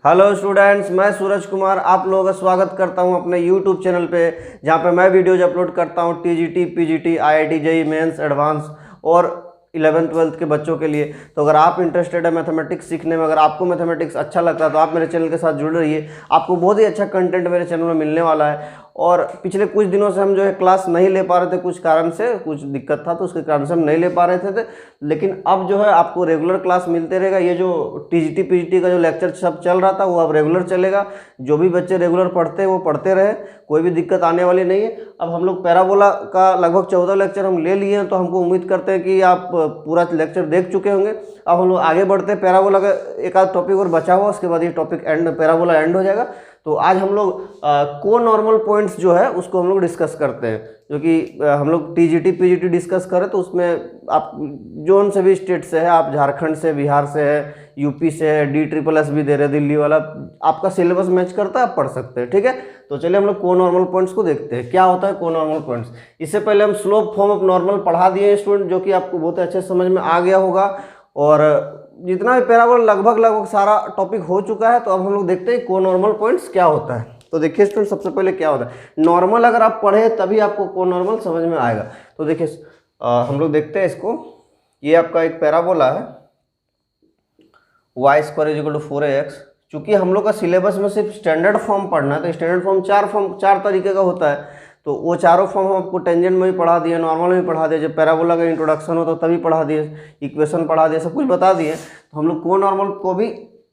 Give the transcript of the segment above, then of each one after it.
Hello students, मैं सूरज कुमार आप लोगों का स्वागत करता हूं अपने यूट्यूब चैनल पे, जहां पे मैं वीडियोज अपलोड करता हूं TGT, PGT, IIT, JEE mains, advance और 11th-12th के बच्चों के लिए। तो अगर आप इंटरेस्टेड है मैथमेटिक्स सीखने में, अगर आपको मैथमेटिक्स अच्छा लगता है तो आप मेरे चैनल के साथ जुड़ रहिए। आपको बहुत ही अच्छा कंटेंट मेरे चैनल में मिलने वाला है। और पिछले कुछ दिनों से हम जो है क्लास नहीं ले पा रहे थे, कुछ कारण से, कुछ दिक्कत था तो उसके कारण से हम नहीं ले पा रहे थे। लेकिन अब जो है आपको रेगुलर क्लास मिलते रहेगा। ये जो टीजीटी पीजीटी का जो लेक्चर सब चल रहा था वो अब रेगुलर चलेगा। जो भी बच्चे रेगुलर पढ़ते हैं वो पढ़ते रहे, कोई भी दिक्कत आने वाली नहीं है। अब हम लोग पैराबोला का लगभग 14 लेक्चर हम ले लिए हैं, तो हमको उम्मीद करते हैं कि आप पूरा लेक्चर देख चुके होंगे। अब हम लोग आगे बढ़ते हैं। पैराबोला का एक आध टॉपिक और बचा हुआ, उसके बाद ये टॉपिक पैराबोला एंड हो जाएगा। तो आज हम लोग को नॉर्मल पॉइंट्स जो है उसको हम लोग डिस्कस करते हैं, जो कि हम लोग टीजीटी पीजीटी डिस्कस करें तो उसमें आप जोन से भी स्टेट से है, आप झारखंड से, बिहार से है, यूपी से है, DSSS भी दे रहे हैं दिल्ली वाला, आपका सिलेबस मैच करता है, आप पढ़ सकते हैं। ठीक है, तो चलिए हम लोग को नॉर्मल पॉइंट्स को देखते हैं। क्या होता है को नॉर्मल पॉइंट्स? इससे पहले हम स्लोप फॉर्म ऑफ नॉर्मल पढ़ा दिए स्टूडेंट, जो कि आपको बहुत अच्छे समझ में आ गया होगा। और जितना भी पैराबोला लगभग सारा टॉपिक हो चुका है। तो अब हम लोग देखते हैं को नॉर्मल पॉइंट्स क्या होता है। तो देखिए स्टूडेंट, सबसे पहले क्या होता है नॉर्मल, अगर आप पढ़े तभी आपको को नॉर्मल समझ में आएगा। तो देखिए हम लोग देखते हैं इसको। ये आपका एक पैराबोला है, y² = 4ax। चूंकि हम लोग का सिलेबस में सिर्फ स्टैंडर्ड फॉर्म पढ़ना है, तो स्टैंडर्ड फॉर्म चार तरीके का होता है। तो वो चारों फॉर्म हम आपको टेंजेंट में भी पढ़ा दिए, नॉर्मल में भी पढ़ा दिए, जब पैराबोला का इंट्रोडक्शन हो तो तभी पढ़ा दिए, इक्वेशन पढ़ा दिए, सब कुछ बता दिए। तो हम लोग को नॉर्मल को भी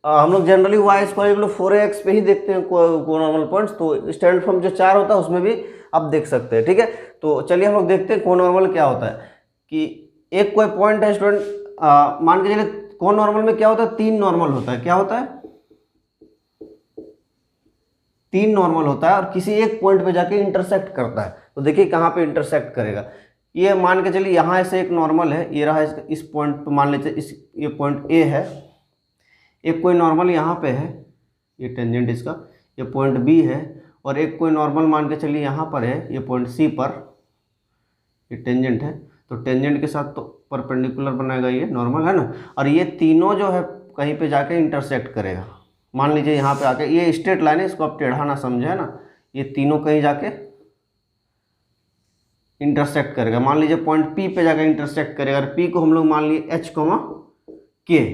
हम लोग जनरली y² = 4ax पे ही देखते हैं को नॉर्मल पॉइंट्स। तो स्टैंडर्ड फॉर्म जो 4 होता है उसमें भी आप देख सकते हैं। ठीक है, तो चलिए हम लोग देखते हैं को नॉर्मल क्या होता है। कि एक कोई पॉइंट है स्टूडेंट, मान के चलिए को नॉर्मल में क्या होता है, 3 नॉर्मल होता है। क्या होता है? 3 नॉर्मल होता है और किसी एक पॉइंट पे जाके इंटरसेक्ट करता है। तो देखिए कहाँ पे इंटरसेक्ट करेगा। ये मान के चलिए यहाँ से एक नॉर्मल है, ये रहा इस पॉइंट पे, मान लीजिए ये पॉइंट ए है। एक कोई नॉर्मल यहाँ पे है, ये टेंजेंट इसका, ये पॉइंट बी है। और एक कोई नॉर्मल मान के चलिए यहाँ पर है, ये पॉइंट सी पर, ये टेंजेंट है। तो टेंजेंट के साथ तो परपेंडिकुलर बनाएगा, ये नॉर्मल है ना। और ये तीनों जो है कहीं पे जाके इंटरसेक्ट करेगा। मान लीजिए यहाँ पे आके, ये स्ट्रेट लाइन है, इसको आप टेढ़ा ना समझे, है ना। ये तीनों कहीं जाके इंटरसेक्ट करेगा। मान लीजिए पॉइंट पी पे जाके इंटरसेक्ट करेगा, और पी को हम लोग मान लिए H, K।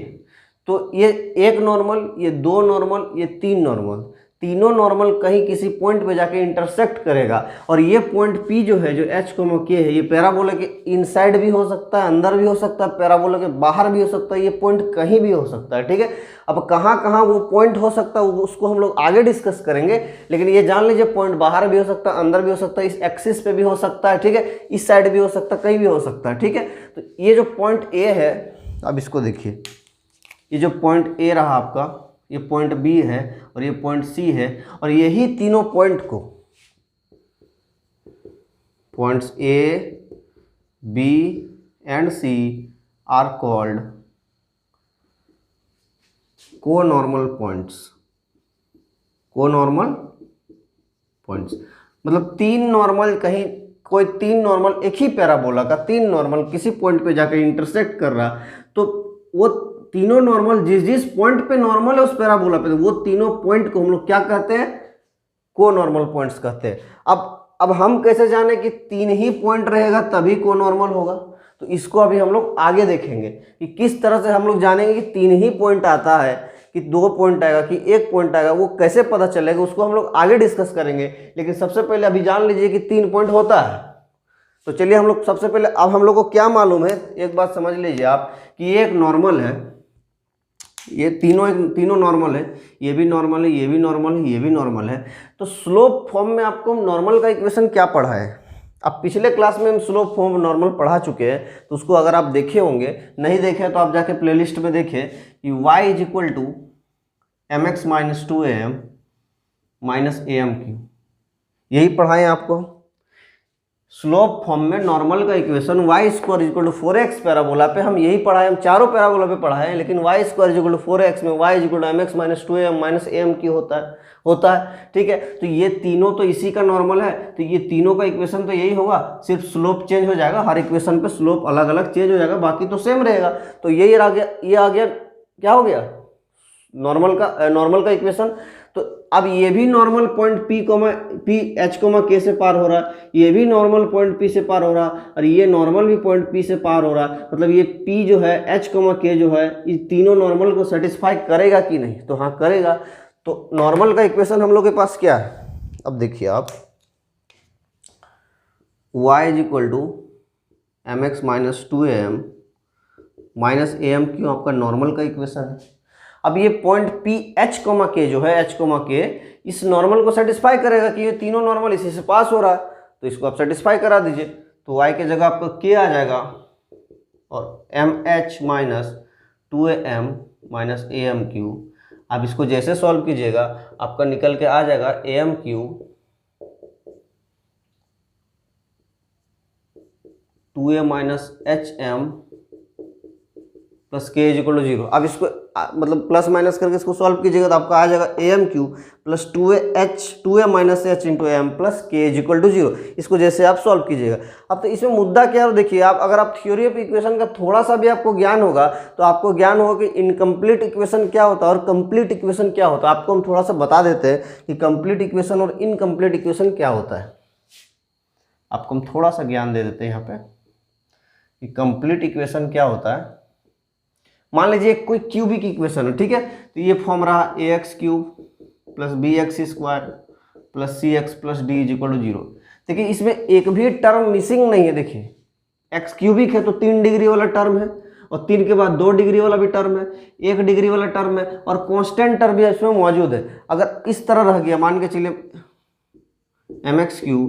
तो ये एक नॉर्मल, ये 2 नॉर्मल, ये 3 नॉर्मल, तीनों नॉर्मल कहीं किसी पॉइंट पे जाके इंटरसेक्ट करेगा। और ये पॉइंट P जो है, जो H, K है, ये पैराबोला के इनसाइड भी हो सकता है, अंदर भी हो सकता है, पैराबोला के बाहर भी हो सकता है, ये पॉइंट कहीं भी हो सकता है। ठीक है, अब कहाँ कहाँ वो पॉइंट हो सकता है उसको हम लोग आगे डिस्कस करेंगे। लेकिन ये जान लीजिए पॉइंट बाहर भी हो सकता है, अंदर भी हो सकता है, इस एक्सिस पे भी हो सकता है। ठीक है, इस साइड भी हो सकता है, कहीं भी हो सकता है। ठीक है, तो ये जो पॉइंट ए है, अब इसको देखिए, ये जो पॉइंट ए रहा आपका, ये पॉइंट बी है और ये पॉइंट सी है। और यही तीनों पॉइंट को, points A, B and C are called conormal points. Conormal points मतलब 3 नॉर्मल, कहीं कोई 3 नॉर्मल एक ही पैराबोला का 3 नॉर्मल किसी पॉइंट पे जाकर इंटरसेक्ट कर रहा, तो वो तीनों नॉर्मल जिस पॉइंट पे नॉर्मल है उस पैराबोला पे, तो वो तीनों पॉइंट को हम लोग क्या कहते हैं, को नॉर्मल पॉइंट्स कहते हैं। अब हम कैसे जाने कि 3 ही पॉइंट रहेगा तभी को नॉर्मल होगा? तो इसको अभी हम लोग आगे देखेंगे कि किस तरह से हम लोग जानेंगे कि 3 ही पॉइंट आता है, कि 2 पॉइंट आएगा, कि 1 पॉइंट आएगा, वो कैसे पता चलेगा, उसको हम लोग आगे डिस्कस करेंगे। लेकिन सबसे पहले अभी जान लीजिए कि 3 पॉइंट होता है। तो चलिए हम लोग सबसे पहले, अब हम लोग को क्या मालूम है, एक बात समझ लीजिए आप, कि ये एक नॉर्मल है, ये तीनों नॉर्मल है, ये भी नॉर्मल है, ये भी नॉर्मल है, ये भी नॉर्मल है। तो स्लोप फॉर्म में आपको नॉर्मल का इक्वेशन क्या पढ़ा है? अब पिछले क्लास में हम स्लोप फॉर्म नॉर्मल पढ़ा चुके हैं, तो उसको अगर आप देखे होंगे, नहीं देखे तो आप जाके प्लेलिस्ट में देखें कि y = mx - 2am - am³, यही पढ़ाएं आपको। स्लोप फॉर्म में नॉर्मल का इक्वेशन y² = 4x पैराबोला पे हम यही पढ़ाए, हम चारों पैराबोला पे पढ़ाए हैं। लेकिन y² = 4x में y = mx - 2am - am³ होता है। ठीक है, तो ये तीनों तो इसी का नॉर्मल है, तो ये तीनों का इक्वेशन तो यही होगा, सिर्फ स्लोप चेंज हो जाएगा, हर इक्वेशन पे स्लोप अलग अलग चेंज हो जाएगा, बाकी तो सेम रहेगा। तो यही आ गया, ये आ गया, क्या हो गया, नॉर्मल का इक्वेशन। तो अब ये भी नॉर्मल पॉइंट पी एच के से पार हो रहा है, ये भी नॉर्मल पॉइंट पी से पार हो रहा है, और ये नॉर्मल भी पॉइंट पी से पार हो रहा है। मतलब ये पी जो है एच के जो है ये तीनों नॉर्मल को सेटिस्फाई करेगा कि नहीं, तो हाँ करेगा। तो नॉर्मल का इक्वेशन हम लोग के पास क्या है, अब देखिए आप, y is equal to m x minus 2am minus am क्यों आपका नॉर्मल का इक्वेशन है। अब ये पॉइंट पी एच के जो है एच के इस नॉर्मल को सेटिस्फाई करेगा कि ये तीनों नॉर्मल इसी से पास हो रहा है, तो इसको आप सेटिस्फाई करा दीजिए। तो y के जगह आपका k आ जाएगा और M H minus 2am minus am3। अब इसको जैसे सॉल्व कीजिएगा आपका निकल के आ जाएगा am3 2a minus H plus k is equal to 0। अब इसको मतलब प्लस माइनस करके इसको सॉल्व कीजिएगा तो आपका आ जाएगा am3 plus 2a minus h into m plus k is equal to 0। इसको जैसे आप सॉल्व कीजिएगा। अब तो इसमें मुद्दा क्या है देखिए आप, अगर आप थ्योरी ऑफ इक्वेशन का थोड़ा सा भी आपको ज्ञान होगा तो आपको ज्ञान होगा कि इनकम्प्लीट इक्वेशन क्या होता है और कंप्लीट इक्वेशन क्या होता है। आपको हम थोड़ा सा बता देते हैं कि कंप्लीट इक्वेशन और इनकम्प्लीट इक्वेशन क्या होता है। आपको हम थोड़ा सा ज्ञान दे देते हैं यहाँ पे कि कंप्लीट इक्वेशन क्या होता है। मान लीजिए कोई क्यूबिक इक्वेशन है, ठीक है, तो ये फॉर्म रहा ax³ plus bx² plus cx plus d is equal to 0। देखिए इसमें एक भी टर्म मिसिंग नहीं है। देखिए एक्स क्यूबिक है तो 3 डिग्री वाला टर्म है, और 3 के बाद 2 डिग्री वाला भी टर्म है, 1 डिग्री वाला टर्म है, और कांस्टेंट टर्म भी इसमें मौजूद है। अगर इस तरह रह गया, मान के चलिए mx³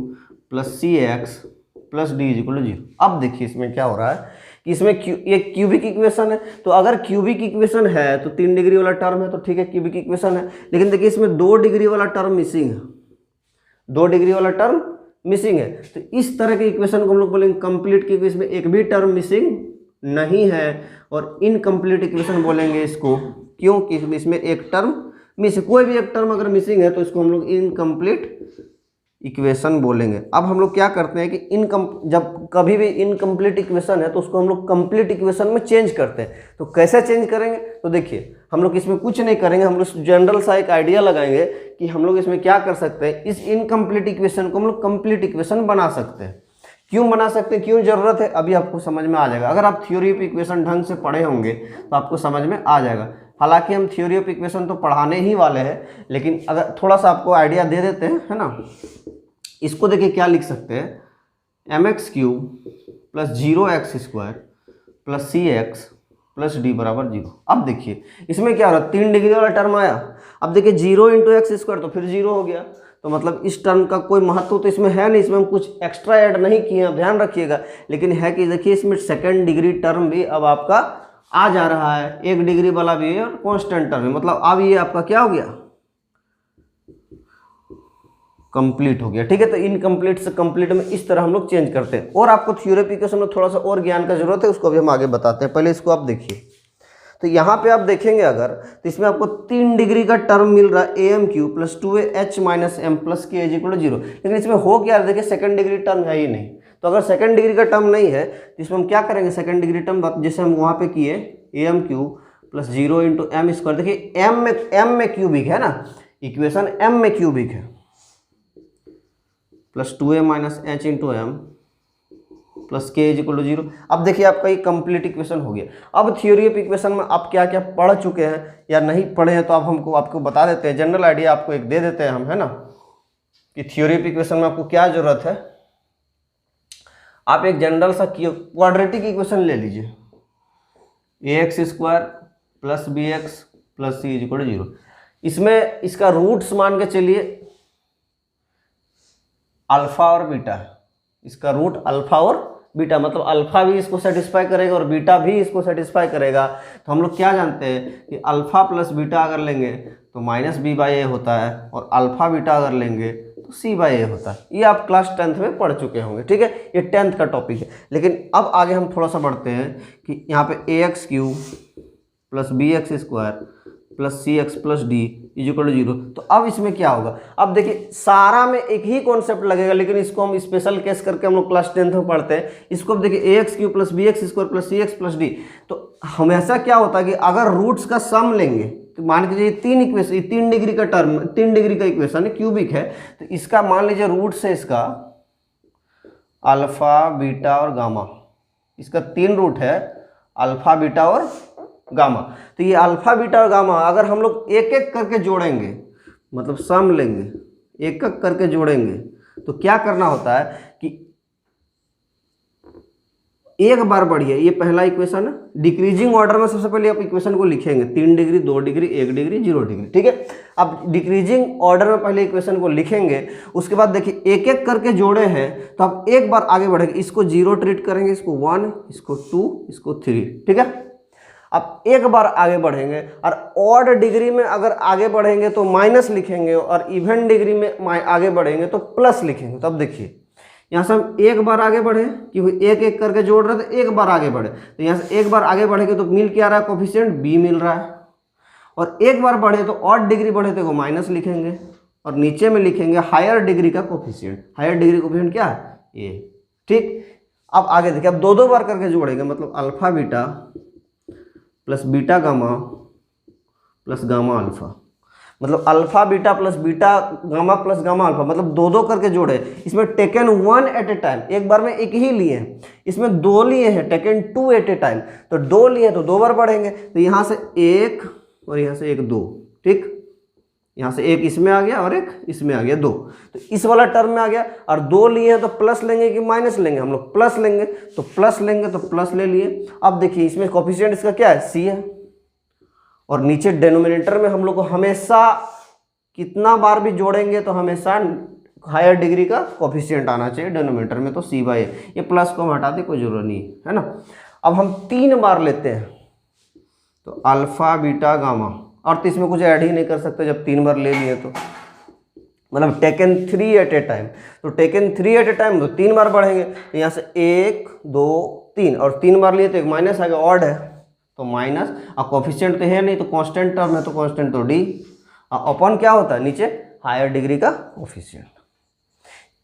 plus cx plus d is equal to 0। अब देखिए इसमें क्या हो रहा है कि इसमें ये क्यूबिक इक्वेशन है, तो अगर क्यूबिक इक्वेशन है तो 3 डिग्री वाला टर्म है तो ठीक है क्यूबिक इक्वेशन है। लेकिन देखिए इसमें 2 डिग्री वाला टर्म मिसिंग है, 2 डिग्री वाला टर्म मिसिंग है। तो इस तरह के इक्वेशन को हम लोग बोलेंगे कंप्लीट, क्योंकि इसमें एक भी टर्म मिसिंग नहीं है। और इनकम्प्लीट इक्वेशन बोलेंगे इसको, क्योंकि इसमें एक टर्म मिस, कोई भी एक टर्म अगर मिसिंग है तो इसको हम लोग इनकम्प्लीट इक्वेशन बोलेंगे। अब हम लोग क्या करते हैं कि जब कभी भी इनकम्प्लीट इक्वेशन है तो उसको हम लोग कंप्लीट इक्वेशन में चेंज करते हैं। तो कैसे चेंज करेंगे, तो देखिए हम लोग इसमें कुछ नहीं करेंगे, हम लोग जनरल सा एक आइडिया लगाएंगे कि हम लोग इसमें क्या कर सकते हैं, इस इनकम्प्लीट इक्वेशन को हम लोग कंप्लीट इक्वेशन बना सकते हैं। क्यों बना सकते हैं, क्यों जरूरत है, अभी आपको समझ में आ जाएगा। अगर आप थ्योरी ऑफ इक्वेशन ढंग से पढ़े होंगे तो आपको समझ में आ जाएगा। हालांकि हम थ्योरी ऑफ इक्वेशन तो पढ़ाने ही वाले हैं, लेकिन अगर थोड़ा सा आपको आइडिया दे देते हैं, है ना। इसको देखिए क्या लिख सकते हैं, mx³ plus 0x² plus cx plus d बराबर 0। अब देखिए इसमें क्या हो रहा है, 3 डिग्री वाला टर्म आया। अब देखिए 0 × x² तो फिर 0 हो गया, तो मतलब इस टर्म का कोई महत्व तो इसमें है नहीं, इसमें हम कुछ एक्स्ट्रा ऐड नहीं किए हैं, ध्यान रखिएगा। लेकिन है कि देखिए इसमें सेकेंड डिग्री टर्म भी अब आपका आ जा रहा है, 1 डिग्री वाला भी है और कॉन्स्टेंट टर्म भी। मतलब अब ये आपका क्या हो गया, कंप्लीट हो गया, ठीक है। तो इनकम्प्लीट से कंप्लीट में इस तरह हम लोग चेंज करते हैं। और आपको थ्योरी ऑफ इक्वेशन में थोड़ा सा और ज्ञान का जरूरत है, उसको भी हम आगे बताते हैं। पहले इसको आप देखिए, तो यहाँ पे आप देखेंगे अगर, तो इसमें आपको 3 डिग्री का टर्म मिल रहा है am³ plus 2h minus m plus k is equal to 0। लेकिन इसमें हो क्या, देखिए सेकंड डिग्री टर्म है ही नहीं। तो अगर सेकंड डिग्री का टर्म नहीं है तो इसमें हम क्या करेंगे, सेकंड डिग्री टर्म जैसे हम वहाँ पे किए am³ प्लस 0 × m²। देखिए m में क्यूबिक है ना, इक्वेशन m में क्यूबिक है, plus 2a minus h into m plus k is equal to 0। अब देखिए आपका ये कंप्लीट इक्वेशन हो गया। अब थ्योरी ऑफ इक्वेशन में आप क्या क्या पढ़ चुके हैं या नहीं पढ़े हैं तो आप आपको बता देते हैं, जनरल आइडिया आपको एक दे देते हैं हम, है ना, कि थ्योरी ऑफ इक्वेशन में आपको क्या जरूरत है। आप एक जनरल सा क्वाड्रेटिक इक्वेशन ले लीजिए, ax² plus bx plus c is equal to 0। इसमें इसका रूट्स मान के चलिए अल्फा और बीटा है, इसका रूट अल्फा और बीटा, मतलब अल्फा भी इसको सेटिस्फाई करेगा और बीटा भी इसको सेटिस्फाई करेगा। तो हम लोग क्या जानते हैं कि अल्फा प्लस बीटा अगर लेंगे तो माइनस b/a होता है, और अल्फा बीटा अगर लेंगे तो c/a होता है। ये आप क्लास 10th में पढ़ चुके होंगे, ठीक है, ये 10th का टॉपिक है। लेकिन अब आगे हम थोड़ा सा बढ़ते हैं कि यहाँ पे ax³ plus bx² plus cx plus d is equal to 0। तो अब इसमें क्या होगा, अब देखिए सारा में एक ही कॉन्सेप्ट लगेगा, लेकिन इसको हम स्पेशल केस करके हम लोग क्लास 10th में पढ़ते हैं। इसको अब देखिए ax³ plus bx² plus cx plus d। तो हमेशा क्या होता है कि अगर रूट्स का सम लेंगे तो मान लीजिए तीन इक्वेशन, ये 3 डिग्री का टर्म, 3 डिग्री का इक्वेशन है, क्यूबिक है, तो इसका मान लीजिए रूट से इसका अल्फा बीटा और गामा, इसका 3 रूट है, अल्फा बीटा और गामा। तो ये अल्फा बीटा और गामा अगर हम लोग एक एक करके जोड़ेंगे, मतलब सम लेंगे, एक एक करके जोड़ेंगे, तो क्या करना होता है कि एक बार बढ़िए, ये पहला इक्वेशन है, डिक्रीजिंग ऑर्डर में सबसे पहले आप इक्वेशन को लिखेंगे, 3 डिग्री, 2 डिग्री, 1 डिग्री, 0 डिग्री, ठीक है। अब डिक्रीजिंग ऑर्डर में पहले इक्वेशन को लिखेंगे, उसके बाद देखिए एक एक करके जोड़े हैं, तो आप एक बार आगे बढ़ेंगे, इसको 0 ट्रीट करेंगे, इसको 1, इसको 2, इसको 3, ठीक है। अब एक बार आगे बढ़ेंगे, और ऑड डिग्री में अगर आगे बढ़ेंगे तो माइनस लिखेंगे, और इवन डिग्री में आगे बढ़ेंगे तो प्लस लिखेंगे। तो अब देखिए यहाँ से हम एक बार आगे बढ़े, क्योंकि एक एक करके जोड़ रहे थे, एक बार आगे बढ़े, तो यहाँ से एक बार आगे बढ़ेंगे तो मिल क्या रहा है, कोफिशिएंट बी मिल रहा है। और एक बार बढ़े तो ऑड डिग्री बढ़े तो माइनस लिखेंगे, और नीचे में लिखेंगे हायर डिग्री का कोफिशिएंट। हायर डिग्री कोफिशिएंट क्या है, ए, ठीक। अब आगे देखिए, अब 2 बार करके जोड़ेंगे, मतलब alpha beta plus beta gamma plus gamma alpha, मतलब alpha beta plus beta gamma plus gamma alpha, मतलब 2 करके जोड़े। इसमें टेकन 1 एट ए टाइम, एक बार में एक ही लिए हैं, इसमें 2 लिए हैं, टेकन 2 एट ए टाइम, तो 2 लिए तो 2 बार बढ़ेंगे, तो यहाँ से 1 और यहाँ से 1, 2, ठीक। यहाँ से 1 इसमें आ गया और 1 इसमें आ गया, 2, तो इस वाला टर्म में आ गया। और 2 लिए हैं तो प्लस लेंगे कि माइनस लेंगे, हम लोग प्लस लेंगे, तो प्लस लेंगे तो प्लस ले लिए। अब देखिए इसमें कोफिशिएंट इसका क्या है, सी है, और नीचे डेनोमिनेटर में हम लोग को हमेशा कितना बार भी जोड़ेंगे तो हमेशा हायर डिग्री का कोफिशिएंट आना चाहिए डेनोमिनेटर में, तो सी बाई ए, ये प्लस को हम हटा दें, कोई जरूरत नहीं है ना। अब हम 3 बार लेते हैं, तो अल्फा बीटा गामा, और तो इसमें कुछ ऐड ही नहीं कर सकते जब 3 बार ले लिए, तो मतलब टेकन 3 एट ए टाइम, तो टेकन 3 एट ए टाइम तो 3 बार बढ़ेंगे, तो यहाँ से 1, 2, 3, और 3 बार लिए तो एक माइनस आ गया, ऑड है तो माइनस, और कोफिशिएंट तो है नहीं, तो कांस्टेंट टर्म है, तो कांस्टेंट तो डी, अपन क्या होता है नीचे हायर डिग्री का कोफिशिएंट।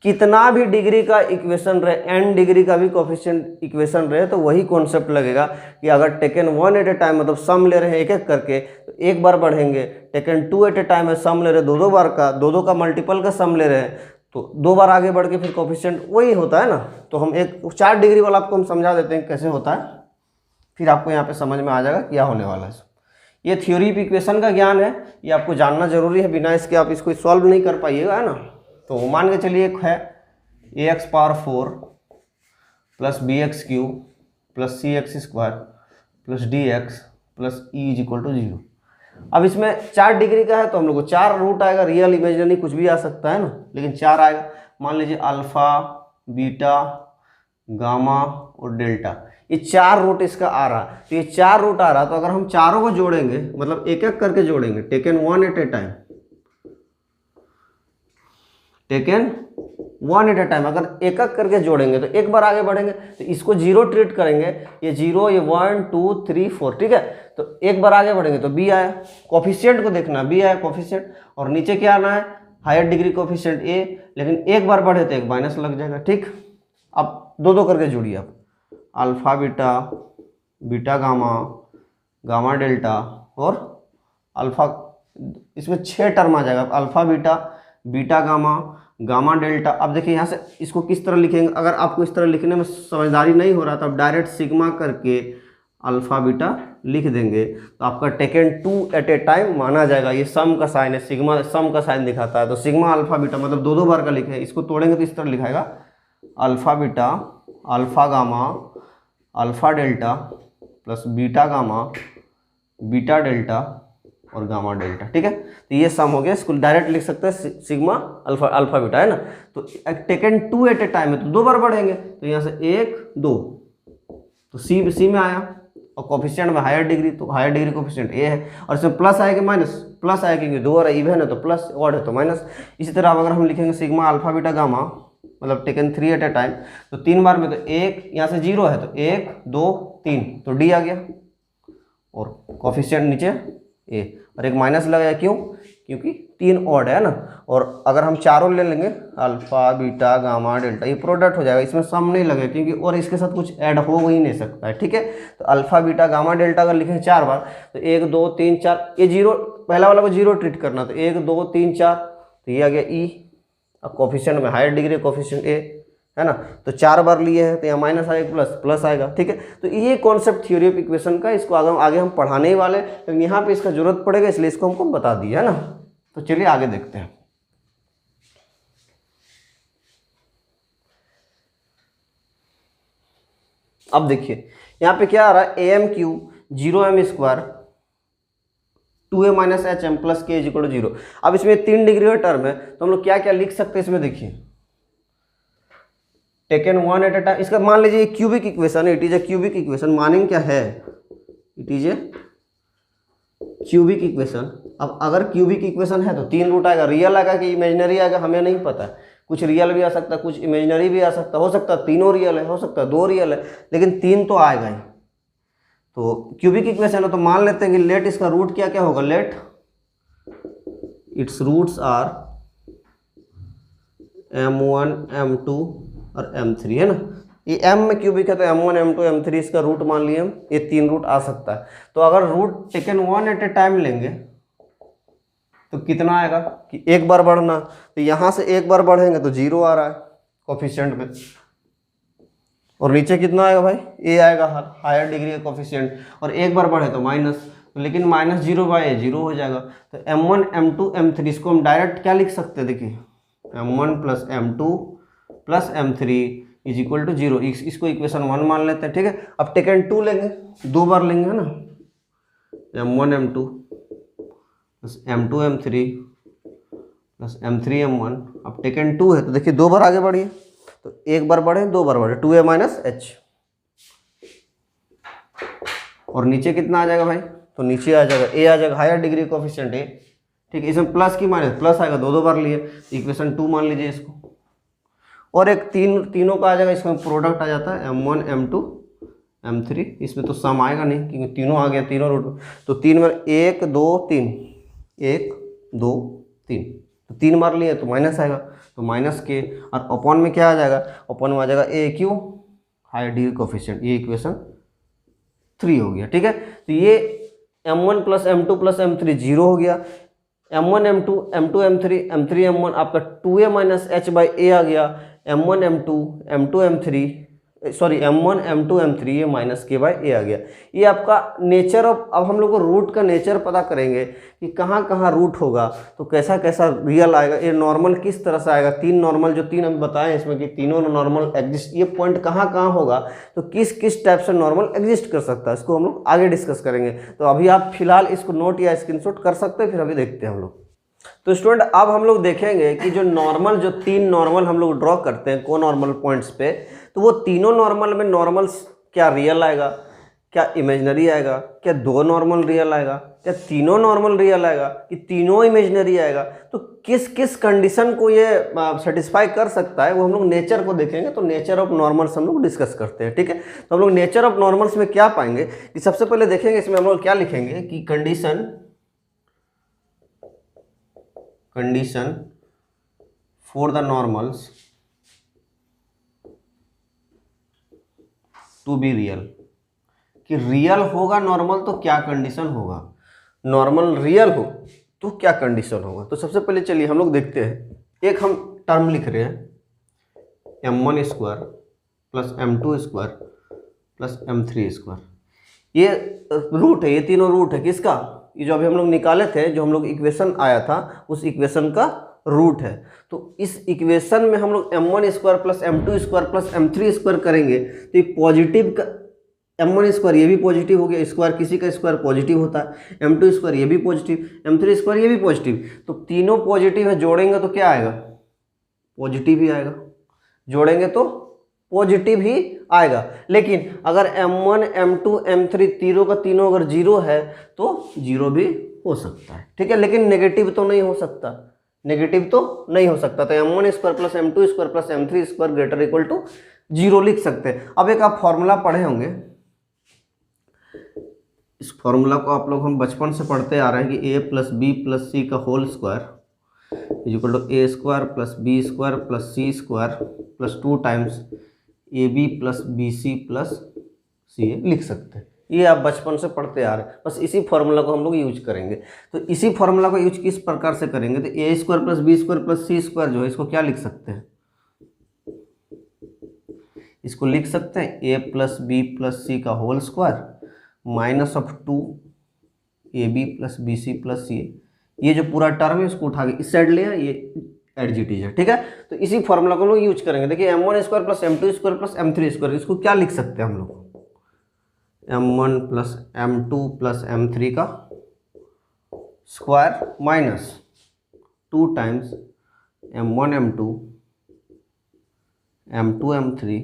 कितना भी डिग्री का इक्वेशन रहे, n डिग्री का भी कोफिशिएंट इक्वेशन रहे, तो वही कॉन्सेप्ट लगेगा कि अगर टेकन 1 एट ए टाइम, मतलब सम ले रहे हैं एक एक करके, तो एक बार बढ़ेंगे, टेकन 2 एट ए टाइम है, सम ले रहे हैं 2 बार का, 2 का मल्टीपल का सम ले रहे हैं, तो 2 बार आगे बढ़ के फिर कोफिशिएंट वही होता है ना। तो हम एक 4 डिग्री वाला आपको हम समझा देते हैं कैसे होता है, फिर आपको यहाँ पे समझ में आ जाएगा क्या होने वाला है। ये थ्योरी इक्वेशन का ज्ञान है, ये आपको जानना जरूरी है, बिना इसके आप इसको सॉल्व नहीं कर पाइएगा, है ना। तो मान के चलिए एक है ax power 4 plus bx³ plus cx² plus dx plus e is equal to 0। अब इसमें 4 डिग्री का है, तो हम लोग को 4 रूट आएगा, रियल इमेजिनरी कुछ भी आ सकता है ना, लेकिन 4 आएगा। मान लीजिए अल्फा बीटा गामा और डेल्टा, ये 4 रूट इसका आ रहा है, तो ये 4 रूट आ रहा है, तो अगर हम चारों को जोड़ेंगे, मतलब एक एक करके जोड़ेंगे, taken 1 at a time, taken 1 at a time, अगर एक एक करके जोड़ेंगे तो एक बार आगे बढ़ेंगे, तो इसको 0 ट्रीट करेंगे, ये 0, ये 1, 2, 3, 4, ठीक है। तो एक बार आगे बढ़ेंगे तो बी आया, कोफिशिएंट को देखना, बी आया कोफिशिएंट, और नीचे क्या आना है, हायर डिग्री कोफिशिएंट ए, लेकिन एक बार बढ़े तो एक माइनस लग जाएगा, ठीक। अब 2 करके जोड़िए आप, alpha beta, beta gamma, gamma delta और अल्फा, इसमें 6 टर्म आ जाएगा, alpha beta, beta gamma, gamma delta. अब देखिए यहाँ से इसको किस तरह लिखेंगे, अगर आपको इस तरह लिखने में समझदारी नहीं हो रहा तो आप डायरेक्ट सिग्मा करके अल्फा बीटा लिख देंगे, तो आपका टेकन 2 एट ए टाइम माना जाएगा। ये सम का साइन है, सिग्मा सम का साइन दिखाता है, तो सिग्मा अल्फा बीटा मतलब 2 बार का लिखे, इसको तोड़ेंगे तो इस तरह लिखाएगा alpha beta, alpha gamma, alpha delta plus beta gamma, beta delta और गामा डेल्टा, ठीक है। तो ये सम हो गया, इसको डायरेक्ट लिख सकते हैं सिग्मा अल्फा बीटा, है ना। तो टेकन 2 एट ए टाइम है, तो 2 बार बढ़ेंगे, तो यहाँ से 1, 2, तो सी में आया, और कोफिशिएंट में हायर डिग्री, तो हायर डिग्री कोफिशिएंट ए है, और इसमें प्लस आएगा माइनस, प्लस आएगा क्योंकि 2 और इवन है तो प्लस, ऑड है तो माइनस। इसी तरह अगर हम लिखेंगे सिग्मा अल्फा बीटा गामा, मतलब टेकन 3 एट ए टाइम, तो 3 बार में तो 1, यहाँ से 0 है तो 1, 2, 3, तो डी आ गया, और कोफिशिएंट नीचे ए, और एक माइनस लगाया, क्यों, क्योंकि 3 ऑड है ना, और अगर हम चारों ले लेंगे अल्फा बीटा गामा डेल्टा, ये प्रोडक्ट हो जाएगा, इसमें सम नहीं लगे क्योंकि और इसके साथ कुछ ऐड हो ही नहीं सकता है, ठीक है। तो अल्फा बीटा गामा डेल्टा अगर लिखें 4 बार तो 1 2 3 4, ये जीरो, पहला वाला को जीरो ट्रीट करना, तो 1 2 3 4, तो ये आ गया ई, अब कोफिशिएंट में हायर डिग्री कोफिशिएंट ए है ना, तो 4 बार लिए हैं तो यहाँ माइनस आएगा प्लस प्लस आएगा, ठीक है। तो ये कॉन्सेप्ट थ्योरी ऑफ इक्वेशन का, इसको आगे हम पढ़ाने ही वाले, लेकिन यहाँ पे इसका जरूरत पड़ेगा इसलिए इसको हमको बता दिया है ना। तो चलिए आगे देखते हैं। अब देखिए यहाँ पे क्या आ रहा है, a m cube 0m square 2a minus h m plus k equal to 0। अब इसमें 3 डिग्री का टर्म है तो हम लोग क्या क्या लिख सकते हैं इसमें, देखिए taken one at a time. इसका मान लीजिए क्यूबिक इक्वेशन है, it is a cubic equation, मानेंगे क्या है, it is a cubic equation. अब अगर क्यूबिक इक्वेशन है तो 3 रूट आएगा, रियल आएगा कि इमेजिनरी आएगा हमें नहीं पता है, कुछ रियल भी आ सकता है कुछ इमेजिनरी भी आ सकता है, हो सकता है तीनों रियल है, हो सकता है 2 रियल है, लेकिन 3 तो आएगा ही। तो क्यूबिक इक्वेशन है तो मान लेते हैं कि लेट इसका रूट क्या क्या होगा, late its roots are m1 m2 और m3 है ना। ये m में क्यूबिक है तो m1 m2 m3 इसका रूट मान लिए हम, ये 3 रूट आ सकता है। तो अगर root taken 1 at a time लेंगे तो कितना आएगा कि एक बार बढ़ना, तो यहाँ से एक बार बढ़ेंगे तो 0 आ रहा है कोफिशिएंट में, और नीचे कितना आएगा भाई, ए आएगा हायर डिग्री का कोफिशिएंट, और एक बार बढ़े तो माइनस, लेकिन माइनस 0 बाय ए 0 हो जाएगा। तो m1 m2 m3 इसको हम डायरेक्ट क्या लिख सकते हैं, देखिए m1 plus m2 plus m3 is equal to 0, इसको इक्वेशन 1 मान लेते हैं, ठीक है। अब टेकन 2 लेंगे, 2 बार लेंगे है ना, m1 m2 plus m2 m3 plus m3 m1। अब टेकन 2 है तो देखिए 2 बार आगे बढ़िए, तो एक बार बढ़े 2 बार बढ़े, 2a माइनस एच, और नीचे कितना आ जाएगा भाई, तो नीचे आ जाएगा ए आ जाएगा हायर डिग्री कोफिशिएंट ए, ठीक है। इसमें प्लस की माइनस प्लस आएगा, 2 बार लिए, इक्वेशन 2 मान लीजिए इसको, और एक तीनों का आ जाएगा, इसमें प्रोडक्ट आ जाता है m1 m2 m3, इसमें तो सम आएगा नहीं क्योंकि तीनों आ गया तीनों रूट, तो 3 बार 1 2 3 1 2 3, तो 3 बार लिए तो माइनस आएगा, तो माइनस के, और अपॉन में क्या आ जाएगा, अपॉन में आ जाएगा ए क्यू हायर डिग्री कोफिशिएंट, ये इक्वेशन 3 हो गया, ठीक है। तो ये m1 plus m2 plus m3 0 हो गया, m1 m2 m2 m3 m3 m1 आपका 2a माइनस एच बाई ए आ गया, m1 m2 m2 m3 sorry m1 m2 m3 ये माइनस के बाई ए आ गया। ये आपका नेचर ऑफ, अब हम लोग को रूट का नेचर पता करेंगे कि कहाँ कहाँ रूट होगा तो कैसा कैसा रियल आएगा, ये नॉर्मल किस तरह से आएगा, 3 नॉर्मल जो 3 हम बताएं इसमें कि तीनों नॉर्मल एग्जिस्ट, ये पॉइंट कहाँ कहाँ होगा, तो किस किस टाइप से नॉर्मल एग्जिस्ट कर सकता है, इसको हम लोग आगे डिस्कस करेंगे। तो अभी आप फिलहाल इसको नोट या स्क्रीनशॉट कर सकते हैं, फिर अभी देखते हैं हम लोग। तो स्टूडेंट अब हम लोग देखेंगे कि जो नॉर्मल, जो 3 नॉर्मल हम लोग ड्रॉ करते हैं को नॉर्मल पॉइंट्स पे, तो वो तीनों नॉर्मल में नॉर्मल क्या रियल आएगा, क्या इमेजिनरी आएगा, क्या 2 नॉर्मल रियल आएगा, क्या तीनों नॉर्मल रियल आएगा, कि तीनों इमेजिनरी आएगा, तो किस किस कंडीशन को ये सेटिस्फाई कर सकता है, वो हम लोग नेचर को देखेंगे। तो नेचर ऑफ नॉर्मल्स हम लोग डिस्कस करते हैं, ठीक है। तो हम लोग नेचर ऑफ नॉर्मल्स में क्या पाएंगे कि सबसे पहले देखेंगे इसमें हम लोग क्या लिखेंगे कि condition for the normals to be real, कि रियल होगा नॉर्मल तो क्या कंडीशन होगा, नॉर्मल रियल हो तो क्या कंडीशन होगा। तो सबसे पहले चलिए हम लोग देखते हैं, एक हम टर्म लिख रहे हैं m1 square plus m2 square plus m3 square, ये रूट है, ये तीनों रूट है किसका, ये जो अभी हम लोग निकाले थे, जो हम लोग इक्वेशन आया था उस इक्वेशन का रूट है। तो इस इक्वेशन में हम लोग m1 square plus m2 square plus m3 square करेंगे तो ये पॉजिटिव का m1 स्क्वायर ये भी पॉजिटिव हो गया, स्क्वायर किसी का स्क्वायर पॉजिटिव होता है, m2 स्क्वायर ये भी पॉजिटिव, m3 स्क्वायर ये भी पॉजिटिव, तो तीनों पॉजिटिव है, जोड़ेंगे तो क्या आएगा, पॉजिटिव ही आएगा, जोड़ेंगे तो पॉजिटिव ही आएगा। लेकिन अगर m1 m2 m3 तीनों का तीनों अगर 0 है तो 0 भी हो सकता है, ठीक है, लेकिन नेगेटिव तो नहीं हो सकता, नेगेटिव तो नहीं हो सकता। तो m1 square plus m2 square plus m3 square greater equal to 0 लिख सकते हैं। अब एक आप फॉर्मूला पढ़े होंगे, इस फॉर्मूला को आप लोग हम बचपन से पढ़ते आ रहे हैं कि a plus B plus C का whole square is equal to A square plus B square plus C square plus 2 times A B plus B C plus C A लिख सकते हैं। ये आप बचपन से पढ़ते आ रहे हैं, बस इसी फॉर्मूला को हम लोग यूज करेंगे। तो इसी फॉर्मूला को यूज किस प्रकार से करेंगे, तो A square plus B square plus C square जो है इसको क्या लिख सकते हैं, इसको लिख सकते हैं A plus B plus C का whole square minus of 2 A B plus B C plus C A. ये जो पूरा टर्म है इसको उठा के इस साइड ले, ये एडजिटिव है, ठीक है। तो इसी फॉर्मूला को हम लोग यूज करेंगे। देखिए m1 square plus m2 square plus m3 square, इसको क्या लिख सकते हैं हम लोग, m1 plus m2 plus m3 का square minus 2 times m1 m2 m2 m3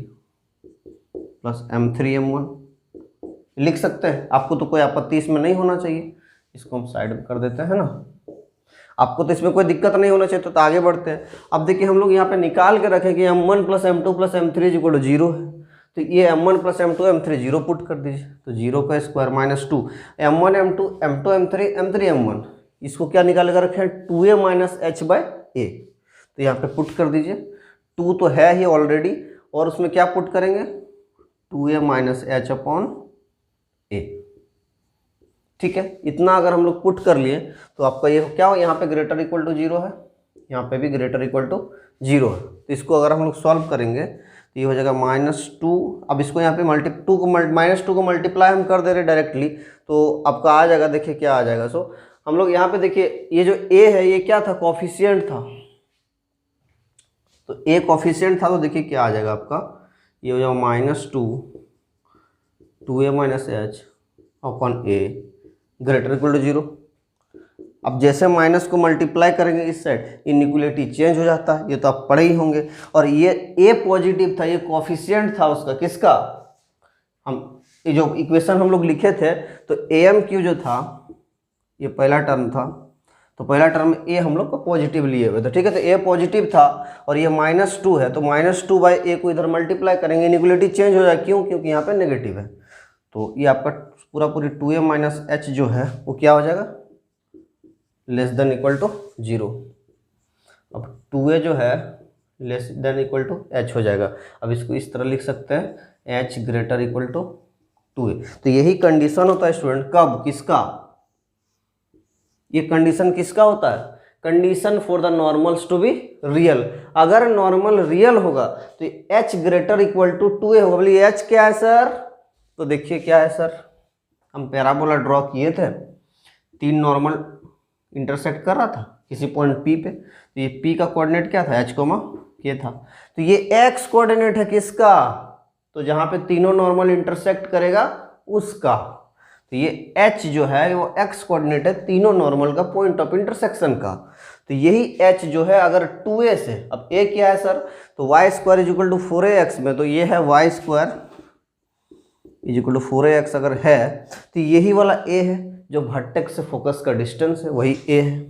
plus m3 m1 लिख सकते हैं। आपको तो कोई आपत्ति इसमें नहीं होना चाहिए, इसको हम साइड में कर देते हैं ना, आपको तो इसमें कोई दिक्कत नहीं होना चाहिए। तो आगे बढ़ते हैं। अब देखिए हम लोग यहाँ पे निकाल के रखें कि m1 plus m2 plus m3 equal to 0 है, तो ये m1 plus m2 m3 0 put कर दीजिए, तो 0 का square minus 2 m1 m2 m2 m3 m3 m1, इसको क्या निकाल कर रखें 2a minus h by a, तो यहाँ पे पुट कर दीजिए। 2 तो है ही ऑलरेडी, और उसमें क्या पुट करेंगे 2a minus h upon a, ठीक है। इतना अगर हम लोग पुट कर लिए तो आपका ये क्या हो, यहाँ पे ग्रेटर इक्वल टू 0 है, यहाँ पे भी ग्रेटर इक्वल टू 0 है। तो इसको अगर हम लोग सॉल्व करेंगे तो ये हो जाएगा -2। अब इसको यहाँ पे -2 को मल्टीप्लाई हम कर दे रहे डायरेक्टली, तो आपका आ जाएगा, देखिए क्या आ जाएगा। सो हम लोग यहाँ पे देखिए ये जो a है ये क्या था, कॉफिशिएंट था, तो a कॉफिशिएंट था, तो देखिए क्या आ जाएगा आपका, ये हो जाएगा -2 2a minus h upon a greater equal to 0। अब जैसे माइनस को मल्टीप्लाई करेंगे इस साइड, इनइक्वलिटी चेंज हो जाता है, ये तो आप पढ़े ही होंगे। और ये a पॉजिटिव था, ये कोफिशिएंट था उसका, किसका, हम ये जो इक्वेशन हम लोग लिखे थे, तो AMQ जो था ये पहला टर्म था, तो पहला टर्म a हम लोग को पॉजिटिव लिए हुए थे, ठीक है। तो a पॉजिटिव था और ये -2 है, तो -2 बाई a को इधर मल्टीप्लाई करेंगे, इनइक्वलिटी चेंज हो जाए, क्यों, क्योंकि यहाँ पे नेगेटिव है। तो ये आपका पूरी 2a माइनस h जो है वो क्या हो जाएगा, लेस देन इक्वल टू 0। अब 2a जो है less than equal to h हो जाएगा। अब इसको इस तरह लिख सकते हैं h greater equal to 2a। तो यही कंडीशन होता है स्टूडेंट, कब, किसका, ये कंडीशन किसका होता है, condition for the normals to be real. अगर नॉर्मल रियल होगा तो h greater equal to 2a होगा। बोलिए h क्या है सर, तो देखिए क्या है सर, हम पैराबोला ड्रॉ किए थे, 3 नॉर्मल इंटरसेक्ट कर रहा था किसी पॉइंट P पे, तो ये P का कोऑर्डिनेट क्या था, h, k था, तो ये x कोऑर्डिनेट है किसका, तो जहाँ पे तीनों नॉर्मल इंटरसेक्ट करेगा उसका, तो ये h जो है वो x कोऑर्डिनेट है तीनों नॉर्मल का पॉइंट ऑफ इंटरसेक्शन का। तो यही h जो है अगर 2a से, अब a क्या है सर, तो y square is equal to 4ax में, तो ये है y square is equal to 4ax अगर है, तो यही वाला a है जो वर्टेक्स से फोकस का डिस्टेंस है, वही a है।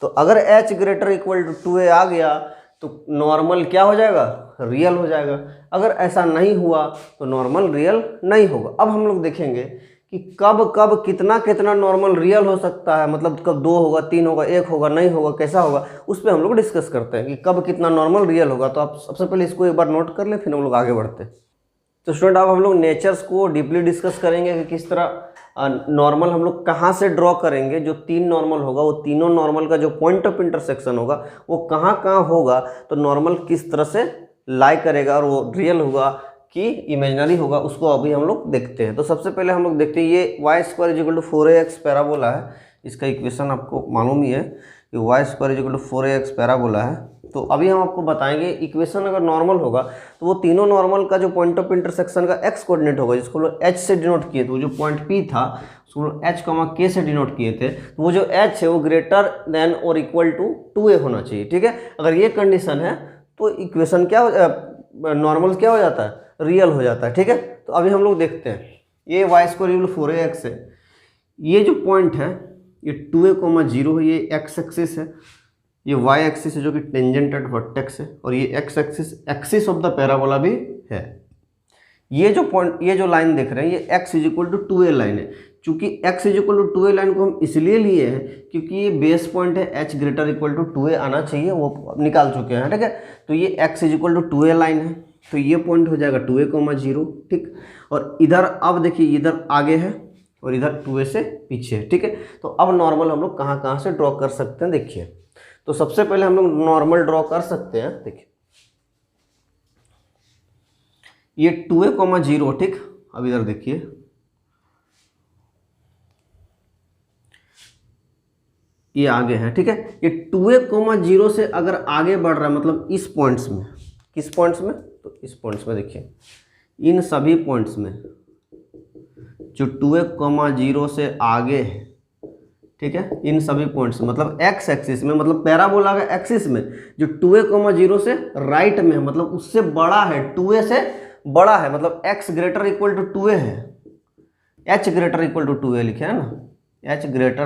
तो अगर h greater equal to 2a आ गया तो नॉर्मल क्या हो जाएगा, रियल हो जाएगा। अगर ऐसा नहीं हुआ तो नॉर्मल रियल नहीं होगा। अब हम लोग देखेंगे कि कब कब कितना कितना नॉर्मल रियल हो सकता है, मतलब कब 2 होगा, 3 होगा, 1 होगा, नहीं होगा, कैसा होगा, उस पर हम लोग डिस्कस करते हैं कि कब कितना नॉर्मल रियल होगा। तो आप सबसे पहले इसको एक बार नोट कर लें, फिर हम लोग आगे बढ़ते हैं। तो स्टूडेंट अब हम लोग नेचर्स को डीपली डिस्कस करेंगे कि किस तरह नॉर्मल हम लोग कहाँ से ड्रॉ करेंगे। जो 3 नॉर्मल होगा वो तीनों नॉर्मल का जो पॉइंट ऑफ इंटरसेक्शन होगा वो कहाँ कहाँ होगा, तो नॉर्मल किस तरह से लाई करेगा और वो रियल होगा कि इमेजिनरी होगा, उसको अभी हम लोग देखते हैं। तो सबसे पहले हम लोग देखते हैं ये y square is equal to 4ax parabola है, इसका इक्वेशन आपको मालूम ही है कि y square is equal to 4ax parabola है। तो अभी हम आपको बताएंगे इक्वेशन अगर नॉर्मल होगा तो वो तीनों नॉर्मल का जो पॉइंट ऑफ इंटरसेक्शन का x कोऑर्डिनेट होगा, जिसको लोग h से डिनोट किए थे, वो जो पॉइंट P था उसको लोग h, k से डिनोट किए थे, तो वो जो h है वो ग्रेटर देन और इक्वल टू 2a होना चाहिए, ठीक है। अगर ये कंडीशन है तो इक्वेशन क्या नॉर्मल क्या हो जाता है, रियल हो जाता है, ठीक है। तो अभी हम लोग देखते हैं, ये y square equal to 4ax है, ये जो पॉइंट है ये 2a,0 है, ये x एक्सिस है, ये y एक्सिस है जो कि टेंजेंट वर्टेक्स है, और ये x axis axis of the parabola भी है। ये जो पॉइंट, ये जो लाइन देख रहे हैं ये x is equal to 2a line है, चूंकि x is equal to 2a line को हम इसलिए लिए हैं क्योंकि ये बेस पॉइंट है, h greater equal to 2a आना चाहिए, वो निकाल चुके हैं, ठीक है। तो ये x is equal to 2a line है, तो ये पॉइंट हो जाएगा 2a, 0, ठीक। और इधर अब देखिए इधर आगे है और इधर 2a से पीछे है, ठीक है। तो अब नॉर्मल हम लोग कहाँ कहाँ से ड्रॉ कर सकते हैं देखिए। तो सबसे पहले हम लोग नॉर्मल ड्रॉ कर सकते हैं, देखिए ये 2a, 0, ठीक। अब इधर देखिए ये आगे है, ठीक है। ये 2a, 0 से अगर आगे बढ़ रहा है मतलब इस पॉइंट्स में, किस पॉइंट्स में, तो इस पॉइंट्स में देखिए, इन सभी पॉइंट्स में जो 2a, 0 से आगे है, ठीक है, इन सभी पॉइंट्स मतलब एक्स एक्सिस में, मतलब पैराबोला का एक्सिस में जो 2a, 0 से राइट में है, मतलब उससे बड़ा है, 2a से बड़ा है, मतलब x greater equal to 2a है, h greater equal to 2a लिखे है ना, h ग्रेटर,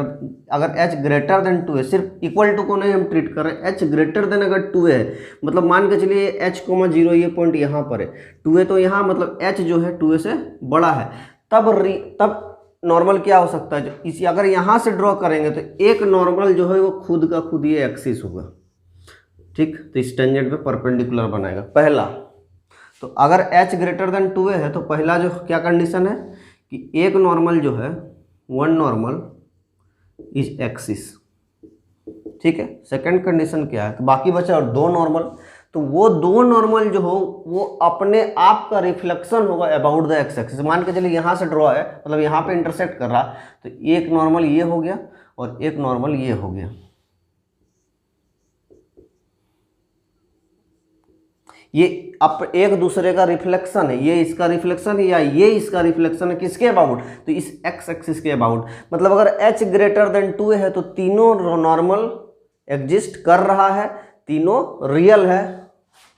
अगर h ग्रेटर देन 2a, सिर्फ इक्वल टू को नहीं हम ट्रीट कर रहे हैं, h ग्रेटर देन अगर 2a है, मतलब मान के चलिए h, 0 ये पॉइंट यहाँ पर है, 2a तो यहाँ मतलब h जो है 2a से बड़ा है, तब नॉर्मल क्या हो सकता है, जो इसी अगर यहाँ से ड्रॉ करेंगे तो एक नॉर्मल जो है वो खुद का खुद ये एक्सिस होगा, ठीक। तो इस टेंजेंट पे परपेंडिकुलर बनाएगा पहला। तो अगर h ग्रेटर देन 2a है तो पहला जो क्या कंडीशन है कि एक नॉर्मल जो है, वन नॉर्मल इज एक्सिस, ठीक है। सेकंड कंडीशन क्या है, तो बाकी बचा और दो नॉर्मल, तो वो दो नॉर्मल जो हो वो अपने आप का रिफ्लेक्शन होगा अबाउट द एक्स एक्सिस। मान के चलिए यहाँ से ड्रॉ है, मतलब यहाँ पे इंटरसेक्ट कर रहा, तो एक नॉर्मल ये हो गया और एक नॉर्मल ये हो गया, ये अब एक दूसरे का रिफ्लेक्शन है, ये इसका रिफ्लेक्शन है या ये इसका रिफ्लेक्शन है, किसके अबाउट, तो इस एक्स एक्सिस के अबाउट। मतलब अगर h ग्रेटर देन 2a है तो तीनों नॉर्मल एग्जिस्ट कर रहा है, तीनों रियल है।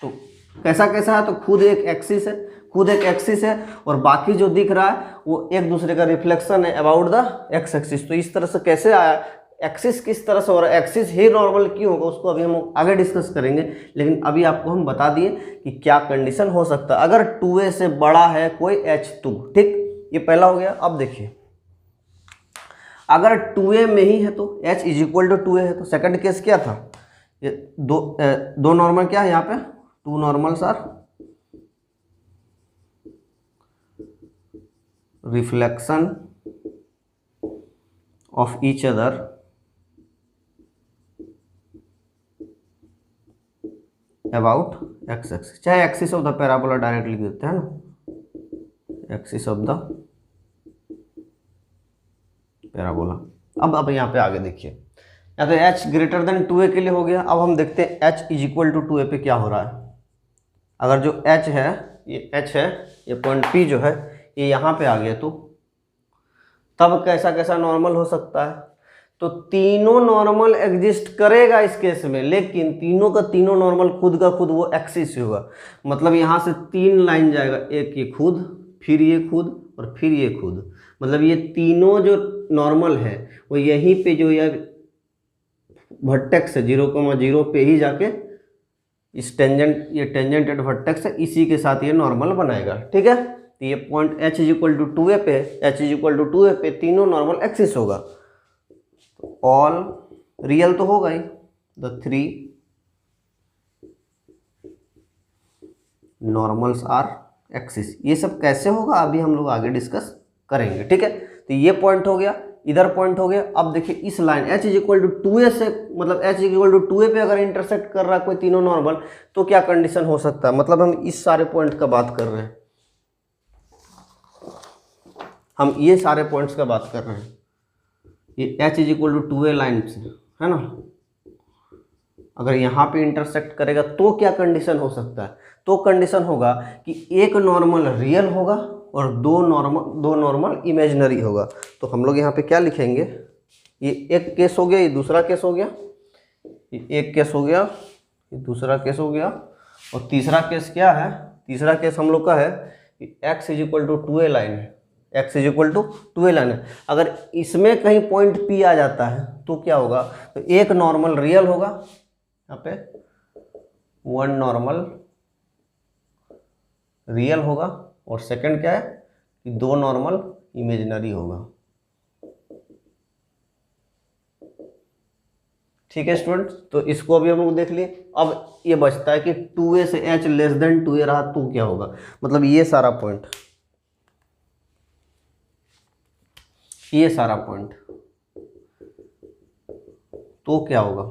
तो कैसा कैसा है, तो खुद एक एक्सिस है, खुद एक एक्सिस है और बाकी जो दिख रहा है वो एक दूसरे का रिफ्लेक्शन है अबाउट द एक्स एक्सिस। तो इस तरह से कैसे आया, एक्सिस किस तरह से हो रहा है, एक्सिस ही नॉर्मल क्यों होगा उसको अभी हम आगे डिस्कस करेंगे, लेकिन अभी आपको हम बता दिए कि क्या कंडीशन हो सकता है अगर 2a से बड़ा है कोई h, तो ठीक, ये पहला हो गया। अब देखिए अगर 2a में ही है तो h is equal to 2a है, तो सेकंड केस क्या था, ये दो नॉर्मल क्या है यहाँ पे, two normals are reflection of each other about X axis, चाहे axis of the parabola direct लिख देते हैं ना, एक्सिस ऑफ द पैराबोला। अब यहाँ पे आगे देखिए, या तो h ग्रेटर देन 2a के लिए हो गया। अब हम देखते हैं h is equal to 2a पे क्या हो रहा है। अगर जो h है, ये h है, ये पॉइंट P जो है ये यहाँ पे आ गया, तो तब कैसा कैसा नॉर्मल हो सकता है, तो तीनों नॉर्मल एग्जिस्ट करेगा इस केस में, लेकिन तीनों का तीनों नॉर्मल खुद का खुद वो एक्सिस होगा। मतलब यहाँ से तीन लाइन जाएगा, एक ये खुद, फिर ये खुद और फिर ये खुद, मतलब ये तीनों जो नॉर्मल है वो यहीं पे जो ये वर्टेक्स है 0,0 पे ही जाके इस टेंजेंट, ये टेंजेंटेड वर्टेक्स है, इसी के साथ ये नॉर्मल बनाएगा, ठीक है। तो ये point h is equal to 2a पे, h is equal to 2a पे तीनों नॉर्मल एक्सिस होगा, तो ऑल रियल तो होगा ही, the three normals are axis. ये सब कैसे होगा अभी हम लोग आगे डिस्कस करेंगे, ठीक है। तो ये पॉइंट हो गया, इधर पॉइंट हो गया। अब देखिए इस line h is equal to 2a से, मतलब h is equal to 2a पे अगर इंटरसेक्ट कर रहा है कोई तीनों नॉर्मल, तो क्या कंडीशन हो सकता है। मतलब हम इस सारे पॉइंट का बात कर रहे हैं, हम ये सारे पॉइंट्स का बात कर रहे हैं, ये h is equal to 2a line से है ना, अगर यहाँ पे इंटरसेक्ट करेगा तो क्या कंडीशन हो सकता है, तो कंडीशन होगा कि एक नॉर्मल रियल होगा और दो नॉर्मल इमेजिनरी होगा। तो हम लोग यहाँ पे क्या लिखेंगे, ये एक केस हो गया, ये दूसरा केस हो गया, ये एक केस हो गया, ये दूसरा केस हो गया, और तीसरा केस क्या है, तीसरा केस हम लोग का है कि x is equal to 2a line है, x is equal to 2a line है। अगर इसमें कहीं पॉइंट P आ जाता है तो क्या होगा, तो एक नॉर्मल रियल होगा यहाँ पे, वन नॉर्मल रियल होगा, और सेकंड क्या है कि दो नॉर्मल इमेजिनरी होगा, ठीक है स्टूडेंट, तो इसको अभी हम लोग देख लिए। अब ये बचता है कि 2a से h लेस देन 2a रहा तो क्या होगा, मतलब ये सारा पॉइंट तो क्या होगा,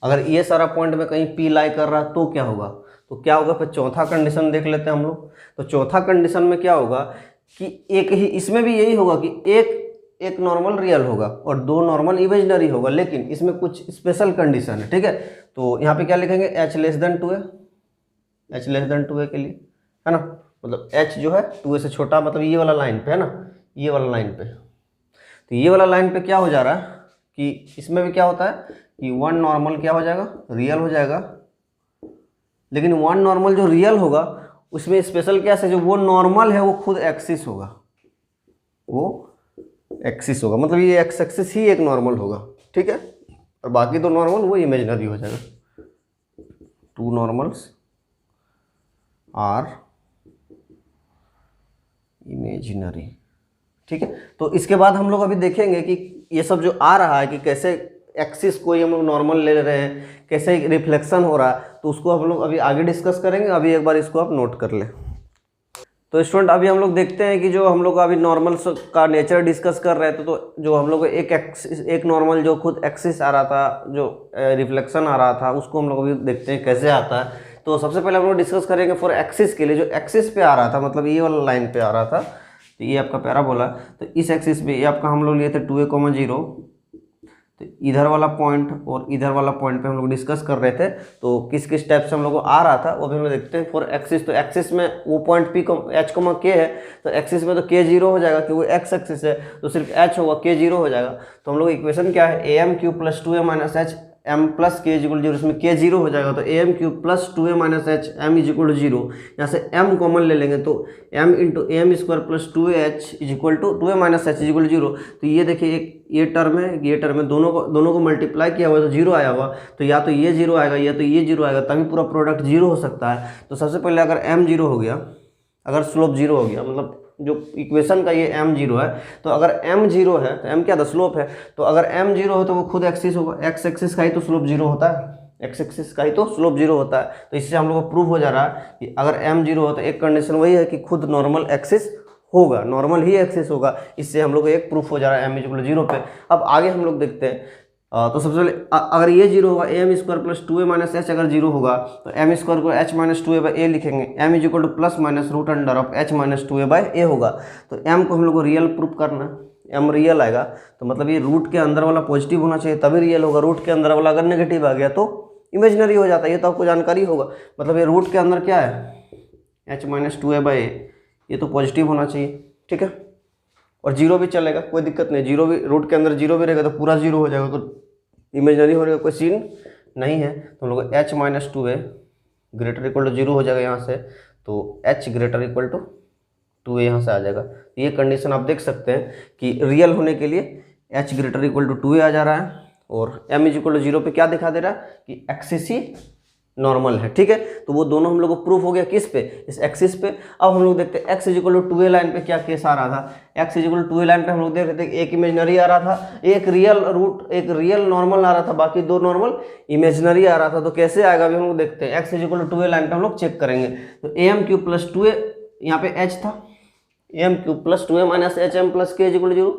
अगर ये सारा पॉइंट में कहीं p लाई कर रहा तो क्या होगा, तो क्या होगा फिर चौथा कंडीशन देख लेते हैं हम लोग। तो चौथा कंडीशन में क्या होगा कि एक ही, इसमें भी यही होगा कि एक नॉर्मल रियल होगा और दो नॉर्मल इमेजिनरी होगा, लेकिन इसमें कुछ स्पेशल कंडीशन है। ठीक है, तो यहाँ पे क्या लिखेंगे, h less than 2a, h less than 2a के लिए, है ना, मतलब h जो है 2a से छोटा, मतलब ये वाला लाइन पे है ना, ये वाला लाइन पे। तो ये वाला लाइन पे क्या हो जा रहा है कि इसमें भी क्या होता है कि वन नॉर्मल क्या हो जाएगा, रियल हो जाएगा, लेकिन वन नॉर्मल जो रियल होगा उसमें स्पेशल क्या है, जो वो नॉर्मल है वो खुद एक्सिस होगा, मतलब ये एक्स एक्सिस ही एक नॉर्मल होगा। ठीक है, और बाकी दो नॉर्मल वो इमेजिनरी हो जाएगा, टू नॉर्मल्स आर इमेजिनरी। ठीक है, तो इसके बाद हम लोग अभी देखेंगे कि ये सब जो आ रहा है कि कैसे एक्सिस को हम लोग नॉर्मल ले ले रहे हैं, कैसे रिफ्लेक्शन हो रहा है, तो उसको हम लोग अभी आगे डिस्कस करेंगे। अभी एक बार इसको आप नोट कर ले। तो स्टूडेंट अभी हम लोग देखते हैं कि जो हम लोग अभी नॉर्मल का नेचर डिस्कस कर रहे थे, तो जो हम लोग एक नॉर्मल जो खुद एक्सिस आ रहा था, जो रिफ्लेक्शन आ रहा था, उसको हम लोग अभी देखते हैं कैसे आता है। तो सबसे पहले हम लोग डिस्कस करेंगे फॉर एक्सिस के लिए, जो एक्सिस पे आ रहा था, मतलब ये वाला लाइन पे आ रहा था, तो ये आपका पैराबोला, तो इस एक्सिस पे ये आपका हम लोग लिए थे 2a, 0, तो इधर वाला पॉइंट और इधर वाला पॉइंट पे हम लोग डिस्कस कर रहे थे। तो किस किस टाइप से हम लोग को आ रहा था वो भी हम लोग देखते हैं फॉर एक्सिस। तो एक्सिस में वो पॉइंट p h, k है, तो एक्सिस में तो k 0 हो जाएगा, क्योंकि एक्स एक्सिस है तो सिर्फ h होगा, k 0 हो जाएगा। तो हम लोग इक्वेशन क्या है, am cube plus 2a minus h m plus k equal 0, इसमें k 0 हो जाएगा, तो am cube plus 2a minus h m is equal to 0। यहाँ से m कॉमन ले लेंगे तो m into m square plus 2h is equal to 2a minus h is equal to 0। तो ये देखिए, एक ये टर्म है, ये टर्म है, दोनों को मल्टीप्लाई किया हुआ तो 0 आया हुआ, तो या तो ये 0 आएगा या तो ये 0 आएगा, तभी पूरा प्रोडक्ट 0 हो सकता है। तो सबसे पहले अगर m 0 हो गया, अगर स्लोप 0 हो गया, मतलब जो इक्वेशन का ये m 0 है, तो अगर m 0 है तो m क्या था, स्लोप है, तो अगर m 0 है तो वो खुद एक्सिस होगा, x एक्सिस का ही तो स्लोप 0 होता है, x एक्सिस का ही तो स्लोप 0 होता है। तो इससे हम लोग को प्रूव हो जा रहा है कि अगर m 0 हो तो एक कंडीशन वही है कि खुद नॉर्मल एक्सिस होगा, नॉर्मल ही एक्सिस होगा। इससे हम लोग को एक प्रूफ हो जा रहा है m इक्वल 0 पे। अब आगे हम लोग देखते हैं। तो सबसे पहले अगर ये 0 होगा, M square plus 2a minus H अगर 0 होगा तो एम स्क्वायर को h minus 2a by A लिखेंगे, m is equal to plus minus root under of h minus 2a by A होगा। तो m को हम लोग को रियल प्रूफ करना, m रियल आएगा तो मतलब ये रूट के अंदर वाला पॉजिटिव होना चाहिए तभी रियल होगा, रूट के अंदर वाला अगर नेगेटिव आ गया तो इमेजिनरी हो जाता है, ये तो आपको जानकारी होगा। मतलब ये रूट के अंदर क्या है, h माइनस 2a बाई ए, ये तो पॉजिटिव होना चाहिए। ठीक है, और 0 भी चलेगा, कोई दिक्कत नहीं, 0 भी रूट के अंदर 0 भी रहेगा तो पूरा 0 हो जाएगा, तो इमेजिनरी होने का कोई सीन नहीं है। तो हम लोग h minus 2a greater equal to 0 हो जाएगा यहाँ से, तो h greater equal to 2a यहाँ से आ जाएगा। तो ये कंडीशन आप देख सकते हैं कि रियल होने के लिए h greater equal to 2a आ जा रहा है, और m इज इक्वल टू 0 पे क्या दिखा दे रहा है कि एक्सिस ही नॉर्मल है। ठीक है, तो वो दोनों हम लोग को प्रूफ हो गया किस पे, इस एक्सिस पे। अब हम लोग देखते हैं x is equal to 2a line पे क्या केस आ रहा था। x is equal to 2a line पे हम लोग देख रहे थे एक इमेजिनरी आ रहा था, एक रियल नॉर्मल आ रहा था, बाकी दो नॉर्मल इमेजिनरी आ रहा था। तो कैसे आएगा अभी हम लोग देखते हैं। x is equal to 2a line पे हम लोग चेक करेंगे, तो am क्यूब प्लस 2a, यहाँ पे h था, am cube plus 2a minus h m plus k is equal to 0,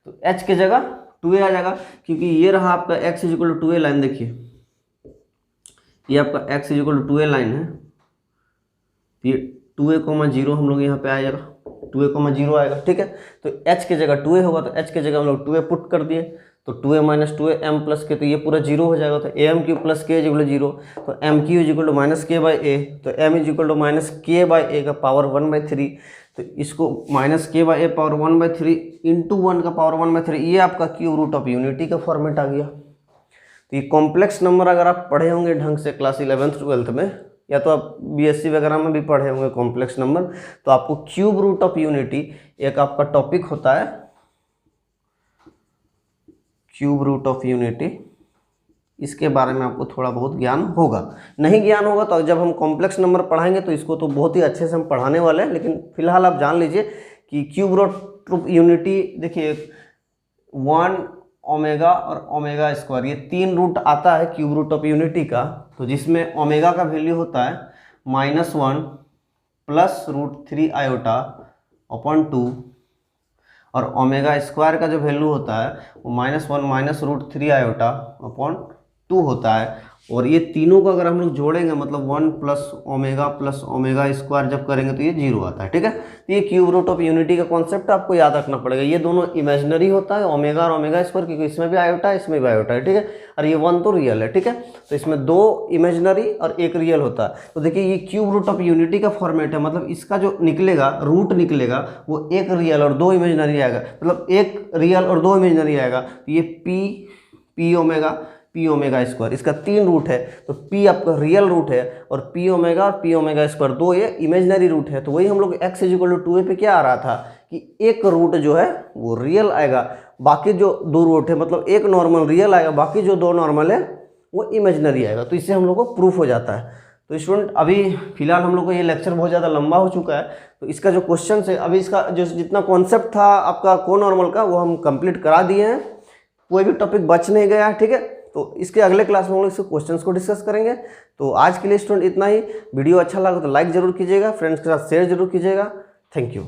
तो h की जगह 2a आ जाएगा, क्योंकि ये रहा आपका x is equal to 2a line. देखिए ये आपका x is equal to 2a line है, ये 2a, 0 हम लोग यहाँ पे आएगा, 2a, 0 आएगा। ठीक है, तो h की जगह 2a होगा, तो h की जगह हम लोग 2a पुट कर दिए, तो 2a minus 2a m plus के, तो ये पूरा 0 हो जाएगा, तो am Q plus k is equal to 0, तो m Q is equal to minus k by A, तो m is equal to minus k by A का पावर 1/3, तो इसको minus k by A power 1/3 into 1 का power 1/3, ये आपका cube root of unity का format आ गया। तो ये कॉम्प्लेक्स नंबर अगर आप पढ़े होंगे ढंग से क्लास 11th 12th में, या तो आप बीएससी वगैरह में भी पढ़े होंगे कॉम्प्लेक्स नंबर, तो आपको क्यूब रूट ऑफ यूनिटी एक आपका टॉपिक होता है, क्यूब रूट ऑफ यूनिटी, इसके बारे में आपको थोड़ा बहुत ज्ञान होगा। नहीं ज्ञान होगा तो जब हम कॉम्प्लेक्स नंबर पढ़ाएंगे तो इसको तो बहुत ही अच्छे से हम पढ़ाने वाले हैं, लेकिन फिलहाल आप जान लीजिए कि क्यूब रूट ऑफ यूनिटी, देखिए 1 ओमेगा और ओमेगा स्क्वायर, ये 3 रूट आता है क्यूब रूट ऑफ यूनिटी का, तो जिसमें ओमेगा का वैल्यू होता है -1 प्लस √3 आयोटा अपॉन 2, और ओमेगा स्क्वायर का जो वैल्यू होता है वो -1 माइनस √3 आयोटा अपॉन 2 होता है। और ये तीनों को अगर हम लोग जोड़ेंगे मतलब 1 प्लस ओमेगा स्क्वायर जब करेंगे तो ये 0 आता है, ठीक है। तो ये क्यूब रूट ऑफ यूनिटी का कॉन्सेप्ट आपको याद रखना पड़ेगा। ये दोनों इमेजिनरी होता है, ओमेगा और ओमेगा स्क्वायर, क्योंकि इसमें भी आयोटा है इसमें भी आयोटा है, ठीक है। और ये 1 तो रियल है, ठीक है। तो इसमें 2 इमेजिनरी और 1 रियल होता है। तो देखिए ये क्यूब रूट ऑफ यूनिटी का फॉर्मेट है, मतलब इसका जो निकलेगा रूट निकलेगा वो 1 रियल और 2 इमेजिनरी आएगा, मतलब 1 रियल और 2 इमेजिनरी आएगा। तो ये पी ओमेगा स्क्वायर, इसका 3 रूट है, तो पी आपका रियल रूट है और पी ओमेगा स्क्वायर 2 ये इमेजिनरी रूट है। तो वही हम लोग x = 2a पे क्या आ रहा था कि एक रूट जो है वो रियल आएगा, बाकी जो 2 रूट है मतलब एक नॉर्मल रियल आएगा, बाकी जो 2 नॉर्मल है वो इमेजिनरी आएगा। तो इससे हम लोग को प्रूफ हो जाता है। तो स्टूडेंट अभी फिलहाल हम लोग को ये लेक्चर बहुत ज़्यादा लंबा हो चुका है, तो इसका जो क्वेश्चन है अभी इसका जो जितना कॉन्सेप्ट था आपका कोनॉर्मल का वो हम कंप्लीट करा दिए हैं, कोई भी टॉपिक बच नहीं गया, ठीक है। तो इसके अगले क्लास में हम लोग इसके क्वेश्चंस को डिस्कस करेंगे। तो आज के लिए स्टूडेंट इतना ही। वीडियो अच्छा लगा तो लाइक जरूर कीजिएगा, फ्रेंड्स के साथ शेयर जरूर कीजिएगा। Thank you.